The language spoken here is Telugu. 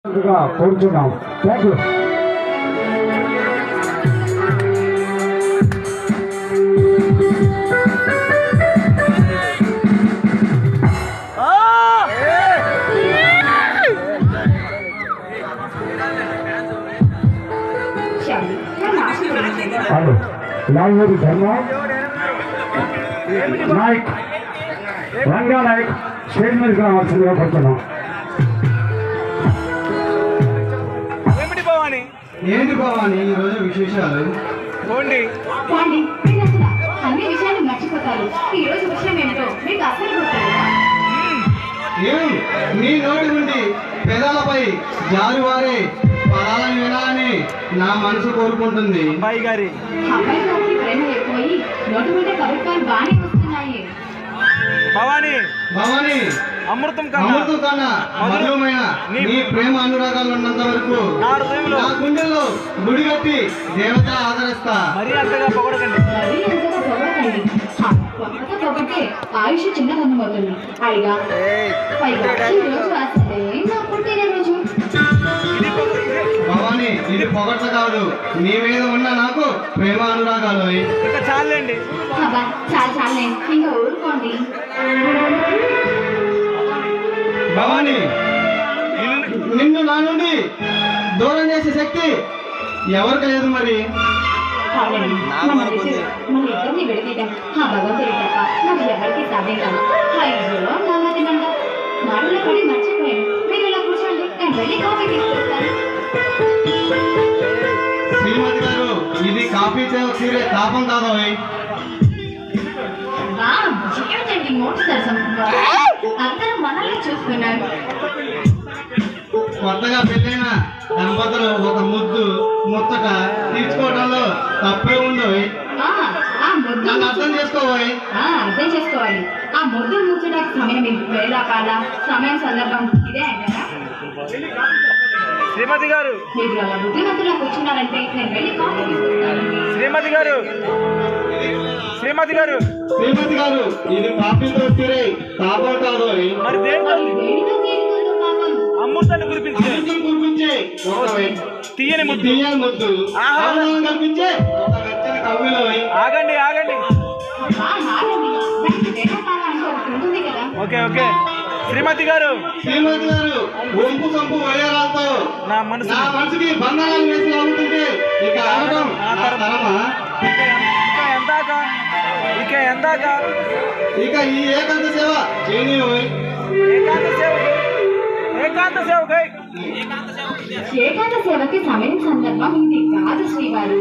కోరుచున్నాం. Thank you. హలో లాంగూరి ధర్మ నాయక్ రంగా నాయక్ స్టేజ్ మీదకి రావాల్సిందిగా పడుతున్నాం. ఏంటి భవాని ఈరోజు విశేషాలు? అన్ని విషయాలు మర్చిపోతారు. ఈ రోజు విషయం ఏంటో మీకు అసలు గుర్తులేదా? నీ నోటి నుండి పెదాలపై జారువారే పదాలను వినాలని నా మనసు కోరుకుంటుంది. అబ్బాయి గారికి ప్రేమ ఎక్కువయి నోటి మీద కవిత్వాలు బాగానే వస్తున్నాయి. భవాని అమృతం కన్నా మధురమైన నీ ప్రేమ అనురాగాలు ఉన్నంత వరకు నా గుండెల్లో గుడి కట్టి దేవత ఆదరిస్తా. మరీ అంతగా పొగడకండి. కొత్తగా పొగటే ఆయుష్ చిన్నదన్నం అవుతుంది. పైగా ఈ రోజు అసలే నా పుట్టినరోజు. భవాని ఇది పొగట్ల కాదు, నీ మీద ఉన్న నాకు ప్రేమ అనురాగాలు. చాలండి, చాలండి, ఇంకా ఊరుకోండి. భవాని నిన్ను నా నుండి దూరం చేసే శక్తి ఎవరికి లేదు. మరి ఇద్దరిని విడదీయడం ఆ భగవంతుడి తప్ప నాకు ఎవరికి సాధ్యం కాదు. అయ్యో నాది మంట మాటలు పడి మర్చిపోయాను. మీరు ఇలా కూర్చోండి, నేను వెళ్ళి కాఫీ తీసుకొస్తాను. శ్రీమతి గారు ఇది కాఫీతో తీరే తాపం కాదు. ఏమిటండి మోటు సరసం? అందరూ మనల్ని చూస్తున్నారు. కొత్తగా పెళ్ళైన దంపతులు ఒక ముచ్చట తీర్చుకోవడంలో తప్పే ఉంది. నన్ను అర్థం చేసుకోవాలి. అర్థం చేసుకోవాలి. ఆ ముద్దు ముచ్చడానికి సమయం వేళ కాల సమయం సందర్భం ఇదే అంటారా? శ్రీమతి గారు మీరు అలా బుద్ధిమంతులా కూర్చున్నారంటే నేను వెళ్ళి కాఫీ తీసుకుంటాను. శ్రీమతి గారు ఇది కాఫీతో తీరే తాపం కాదు. మరి దేంతో అమృతాన్ని కురిపించే తీయని ముద్దు కల్పించే కవ్విలో. ఆగండి ఓకే శ్రీమతి గారు ఒంపు సంపు వయ్యాలతో నా మనసుకి బంధాలను వేసి లాగుతుంటే ఇక ఆగడం ఇక ఎందాక ఇక ఈ ఏకాంత సేవ చేయనీయ. ఏకాంత సేవకై ఏకాంత సేవకి సమయం సందర్భం ఇది కాదు శ్రీవారు.